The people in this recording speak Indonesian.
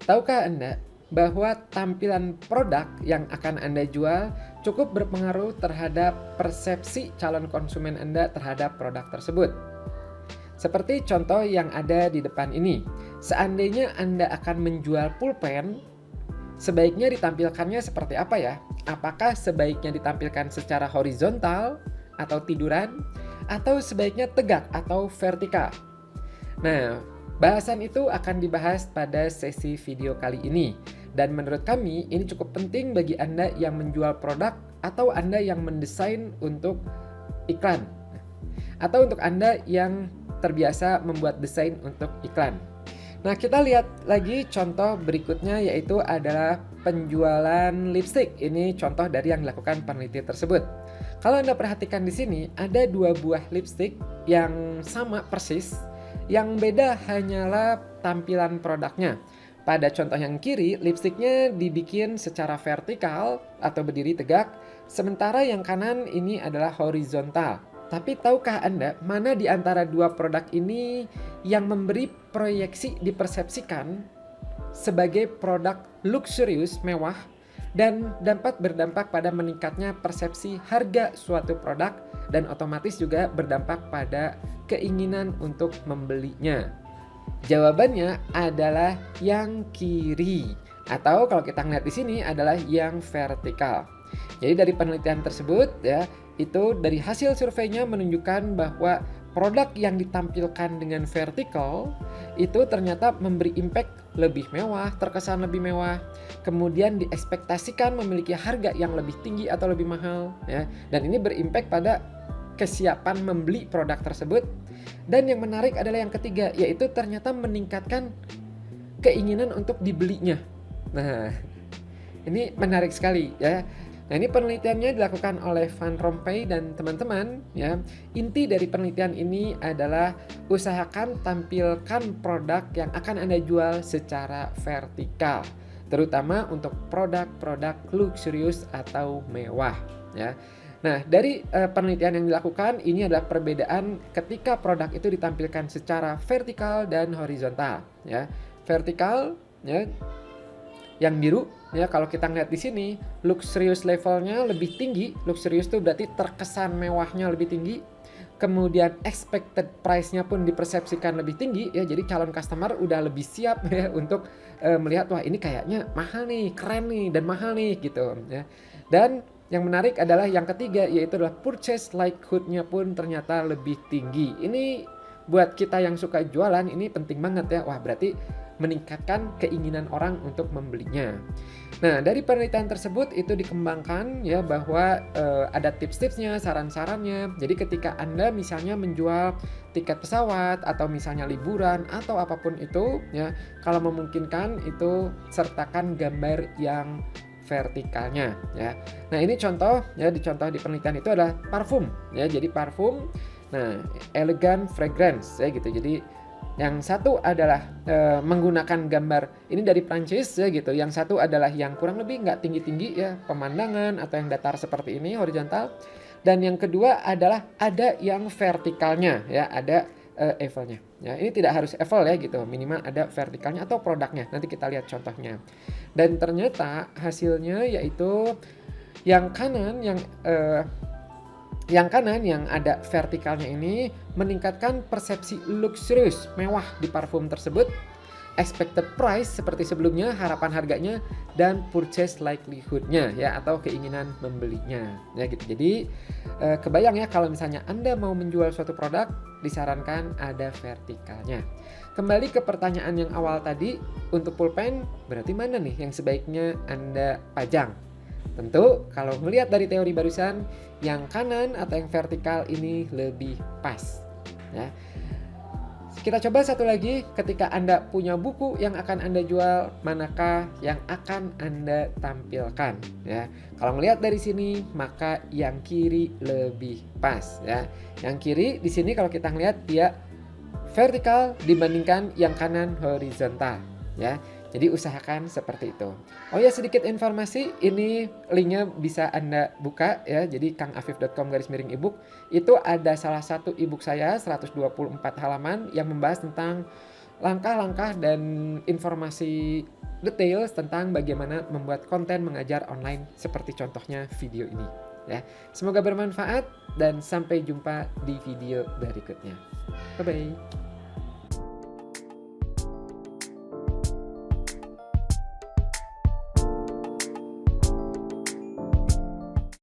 Tahukah Anda bahwa tampilan produk yang akan Anda jual cukup berpengaruh terhadap persepsi calon konsumen Anda terhadap produk tersebut? Seperti contoh yang ada di depan ini. Seandainya Anda akan menjual pulpen, sebaiknya ditampilkannya seperti apa ya? Apakah sebaiknya ditampilkan secara horizontal atau tiduran, atau sebaiknya tegak atau vertikal? Nah, bahasan itu akan dibahas pada sesi video kali ini. Dan menurut kami, ini cukup penting bagi Anda yang menjual produk atau Anda yang mendesain untuk iklan. Atau untuk Anda yang terbiasa membuat desain untuk iklan. Nah, kita lihat lagi contoh berikutnya, yaitu adalah penjualan lipstick. Ini contoh dari yang dilakukan peneliti tersebut. Kalau Anda perhatikan di sini, ada dua buah lipstick yang sama persis. Yang beda hanyalah tampilan produknya. Pada contoh yang kiri, lipstiknya dibikin secara vertikal atau berdiri tegak, sementara yang kanan ini adalah horizontal. Tapi tahukah Anda mana di antara dua produk ini yang memberi proyeksi dipersepsikan sebagai produk luxurious, mewah, dan dapat berdampak pada meningkatnya persepsi harga suatu produk dan otomatis juga berdampak pada keinginan untuk membelinya? Jawabannya adalah yang kiri, atau kalau kita lihat di sini adalah yang vertikal. Jadi dari penelitian tersebut ya, itu dari hasil surveinya menunjukkan bahwa produk yang ditampilkan dengan vertikal itu ternyata memberi impact lebih mewah, terkesan lebih mewah, kemudian diekspektasikan memiliki harga yang lebih tinggi atau lebih mahal ya. Dan ini berimpact pada kesiapan membeli produk tersebut. Dan yang menarik adalah yang ketiga, yaitu ternyata meningkatkan keinginan untuk dibelinya. Nah, ini menarik sekali ya. Nah, ini penelitiannya dilakukan oleh Van Rompuy dan teman-teman ya. Inti dari penelitian ini adalah usahakan tampilkan produk yang akan Anda jual secara vertikal, terutama untuk produk-produk luxurious atau mewah ya. Nah, dari penelitian yang dilakukan, ini adalah perbedaan ketika produk itu ditampilkan secara vertikal dan horizontal ya. Vertikal ya, yang biru ya, kalau kita lihat di sini luxurious levelnya lebih tinggi. Luxurious itu berarti terkesan mewahnya lebih tinggi. Kemudian expected price-nya pun dipersepsikan lebih tinggi ya. Jadi calon customer udah lebih siap ya untuk melihat, wah ini kayaknya mahal nih, keren nih, dan mahal nih gitu ya. Dan yang menarik adalah yang ketiga, yaitu adalah purchase likelihood-nya pun ternyata lebih tinggi. Ini buat kita yang suka jualan ini penting banget ya. Wah, berarti meningkatkan keinginan orang untuk membelinya. Nah, dari penelitian tersebut itu dikembangkan ya, bahwa ada tips-tipsnya, saran-sarannya. Jadi ketika Anda misalnya menjual tiket pesawat atau misalnya liburan atau apapun itu ya, kalau memungkinkan itu sertakan gambar yang vertikalnya ya. Nah, ini contoh ya, contoh di penelitian itu adalah parfum ya. Jadi parfum, nah elegant fragrance ya gitu. Jadi yang satu adalah menggunakan gambar ini dari Prancis ya gitu. Yang satu adalah yang kurang lebih nggak tinggi-tinggi ya, pemandangan atau yang datar seperti ini, horizontal. Dan yang kedua adalah ada yang vertikalnya ya, ada Eiffel-nya. Ya, ini tidak harus Eiffel ya gitu, minimal ada vertikalnya atau produknya. Nanti kita lihat contohnya. Dan ternyata hasilnya yaitu yang kanan yang ada vertikalnya ini meningkatkan persepsi luxurious, mewah di parfum tersebut, expected price seperti sebelumnya, harapan harganya, dan purchase likelihood-nya ya, atau keinginan membelinya ya gitu. Jadi kebayang ya kalau misalnya Anda mau menjual suatu produk, disarankan ada vertikalnya. Kembali ke pertanyaan yang awal tadi, untuk pulpen berarti mana nih yang sebaiknya Anda pajang? Tentu kalau melihat dari teori barusan, yang kanan atau yang vertikal ini lebih pas ya. Kita coba satu lagi, ketika Anda punya buku yang akan Anda jual, manakah yang akan Anda tampilkan ya? Kalau melihat dari sini, maka yang kiri lebih pas ya. Yang kiri di sini kalau kita lihat dia vertikal dibandingkan yang kanan horizontal ya. Jadi usahakan seperti itu. Oh ya, sedikit informasi, ini linknya bisa Anda buka ya. Jadi kangafif.com/ebook itu ada salah satu ebook saya 124 halaman yang membahas tentang langkah-langkah dan informasi detail tentang bagaimana membuat konten mengajar online seperti contohnya video ini ya. Semoga bermanfaat dan sampai jumpa di video berikutnya. Bye bye.